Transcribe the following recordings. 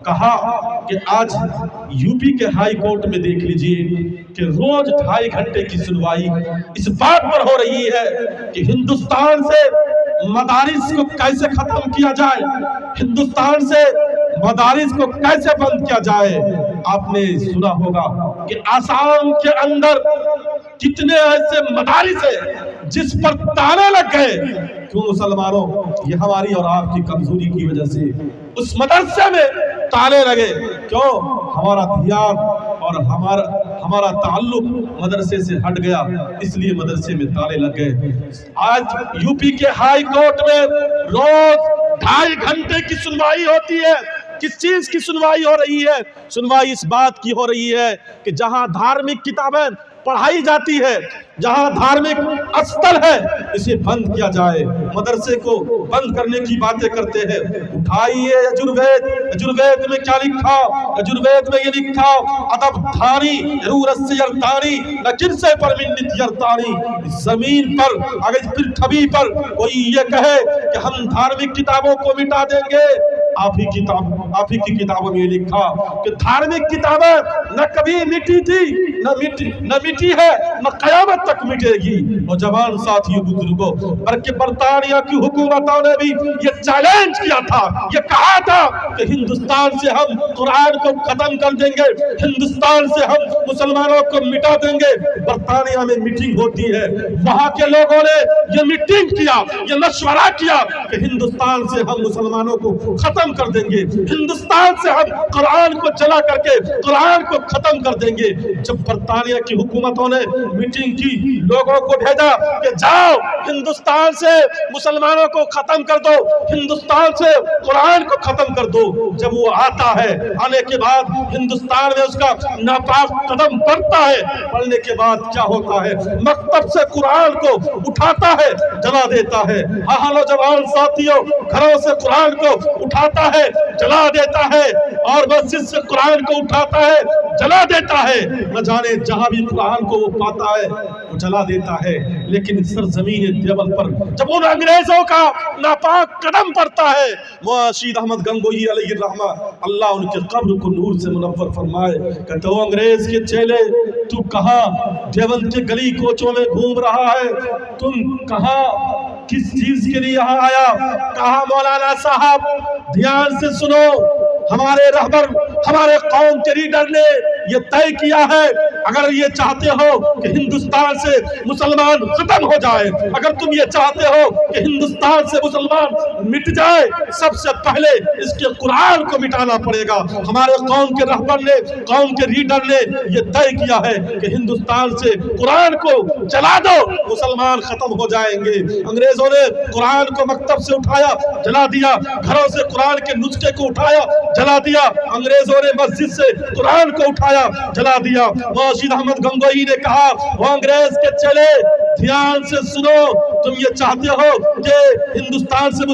کہا کہ آج یوپی کے ہائی کورٹ میں دیکھ لیجئے کہ روز 2.5 گھنٹے کی سنوائی اس بات پر ہو رہی ہے کہ ہندوستان سے مدارس کو کیسے ختم کیا جائے، ہندوستان سے مدارس کو کیسے بند کیا جائے۔ آپ نے سنا ہوگا کہ آسام کے اندر کتنے ایسے مدارس ہیں جس پر تالے لگ گئے۔ کیوں مسلمانوں؟ یہ ہماری اور آپ کی کمزوری کی وجہ سے اس مدرسے میں تالے لگے۔ کیوں؟ ہمارا دھیان اور ہمارا تعلق مدرسے سے ہٹ گیا، اس لیے مدرسے میں تالے لگ گئے۔ آج یوپی کے ہائی کورٹ میں روز 2.5 گھنٹے کی سنوائی ہوتی ہے۔ کس چیز کی سنوائی ہو رہی ہے؟ سنوائی اس بات کی ہو رہی ہے کہ جہاں دھارمک کتابیں پڑھائی جاتی ہے، جہاں دھارمک استھل ہے، اسے بند کیا جائے۔ مدرسے کو بند کرنے کی باتیں کرتے ہیں۔ اٹھائیے یجروید میں کیا لکھا؟ یجروید میں یہ لکھا، ادب دھاری ضرورت سے یرتانی نہ کنسے پر منت یرتانی۔ زمین پر اگر پرتھوی پر کوئی یہ کہے کہ ہم دھارمک کتابوں کو مٹا دیں گے، آپ ہی کی کتابوں میں یہ لکھا کہ دھارمک کتابیں نہ کبھی مٹی تھی نہ مٹی ہے نہ قیامت تک مٹے گی۔ نوجوان ساتھیوں بزرگوں، بلکہ برطانیہ کی حکومتوں نے بھی یہ چیلنج کیا تھا، یہ کہا تھا کہ ہندوستان سے ہم قرآن کو ختم کر دیں گے، ہندوستان سے ہم مسلمانوں کو مٹا دیں گے۔ برطانیہ میں میٹنگ ہوتی ہے، وہاں کے لوگوں نے یہ میٹنگ کیا، یہ مشورہ کیا کہ ہندوستان سے ہم مسلمانوں کو ختم کر دیں گے، ہندوستان سے ہم قرآن کو جلا کر کے قرآن کو ختم کر دیں گے۔ جب برطانیہ کی حکومتوں نے میٹنگ کی، لوگوں کو بھیجا کہ جاؤ ہندوستان سے مسلمانوں کو ختم کر دو، ہندوستان سے قرآن کو ختم کر دو۔ جب وہ آتا ہے، آنے کے بعد ہندوستان میں اس کا ناپاک قدم پڑتا ہے، پڑھنے کے بعد کیا ہوتا ہے؟ مکتب سے قرآن کو اٹھاتا ہے، جلا دیتا ہے۔ ہاں نوجوان ساتھیوں، گھروں سے قرآن کو اٹھاتا ہے، جلا دیتا ہے، اور مسجد سے قرآن کو اٹھاتا ہے، جلا دیتا ہے۔ نہ جانے جہاں بھی قرآن کو وہ پاتا ہے وہ جلا دیتا ہے۔ لیکن سرزمین دیوبند پر جب ان انگریزوں کا ناپاک قدم پڑتا ہے، رشید احمد گنگوہی علیہ الرحمہ، اللہ ان کے قبر کو نور سے منور فرمائے، کہتے ہو انگریز کے چیلے، تو کہاں دیوبند کے گلی کوچوں میں گھوم رہا ہے؟ تم کہاں کس چیز کے لیے یہاں آیا؟ کہا مولانا صاحب دھیان سے سنو، ہمارے رہبر ہمارے قوم کے لیڈر نے یہ طے کیا ہے، اگر یہ چاہتے ہو کہ ہندوستان سے مسلمان ختم ہو جائے، اگر تم یہ چاہتے ہو کہ ہندوستان سے مسلمان مٹ جائے، سب سے پہلے اس کے قرآن کو مٹانا پڑے گا۔ ہمارے قوم کے رہبر نے، قوم کے لیڈر نے یہ طے کیا ہے کہ ہندوستان سے قرآن کو جلا دو، مسلمان ختم ہو جائیں گے۔ انگریزوں نے قرآن کو مکتب سے اٹھایا، جلا دیا، گھروں سے قرآن کے نسخے کو اٹھایا، جلا دیا۔ انگریزوں نے مسجد سے قرآن کو اٹھایا، جلا دیا۔ رشید احمد گنگوہی نے کہا، وہ انگریز کے چلے دھیان سے سنو، تم یہ چاہتے ہو کہ ہندوستان سے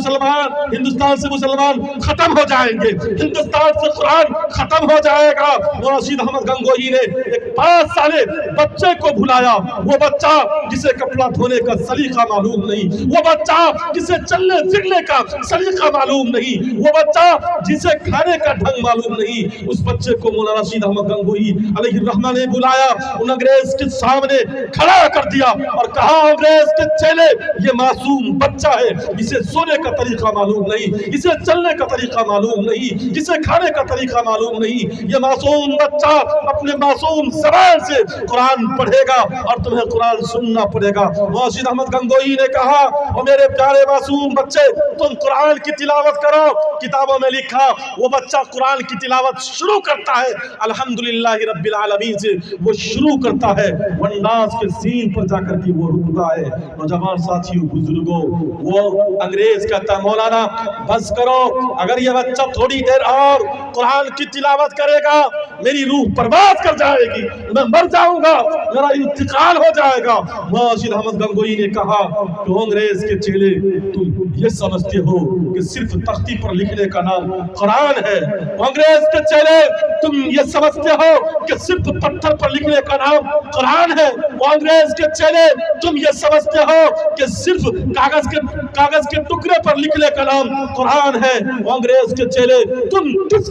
مسلمان ختم ہو جائیں گے، ہندوستان سے قرآن ختم ہو جائے گا۔ رشید احمد گنگوہی نے ایک 5 سالے بچے کو بھلایا، وہ بچہ جسے کپڑا دھونے کا سلیقہ معلوم نہیں، وہ بچہ جسے چلنے پھرنے کا سلیقہ معلوم نہیں، وہ بچہ جسے کھانے کا ڈھنگ معلوم نہیں، اس بچے کو مولانا رشید احمد گنگوہی علیہ الرحمہ نے بلایا، ان انگریز کے سامنے کھڑا کر دیا اور کہا، انگریز کے چیلے، یہ معصوم بچہ ہے، اسے سونے کا طریقہ معلوم نہیں، اسے چلنے کا طریقہ معلوم نہیں، اسے کھانے کا طریقہ معلوم نہیں، یہ معصوم بچہ اپنے معصوم زبان سے قرآن پڑھے گا اور تمہیں قرآن سننا پڑے گا۔ رشید احمد گنگوہی نے کہا، وہ میرے پیارے معصوم بچے، تم قرآن کی تلاوت کرو۔ کتابوں میں لکھا، وہ بچہ قرآن کی تلاوت شروع کرتا ہے، الحمدللہ رب العالمین سے وہ شروع کرتا ہے، والناس کے سین پر جا کر کے وہ رکتا ہے۔ نوجوان ساتھیوں بزرگوں، وہ انگریز کہتا ہے، مولانا بس کرو، اگر یہ بچہ تھوڑی دیر اور قرآن کی تلاوت کرے گا میری روح پرواز کر جائے گی، میں مر جاؤں گا، میرا انتقال ہو جائے گا۔ رشید احمد گنگوہی نے کہا کہ انگریز کے چیلے، تم یہ سمجھتے ہو کہ صرف تختی پر لکھنے کا نام قرآن ہے؟ انگریز کے چیلے، تم یہ سمجھتے ہو کہ صرف پتھر پر لکھنے کا نام قرآن ہے؟ وہ انگریز کے چیلے، تم یہ سمجھتے ہو کہ صرف کاغذ کے ٹکڑے پر لکھنے کا نام قرآن ہے؟ وہ انگریز کے چیلے، تم کس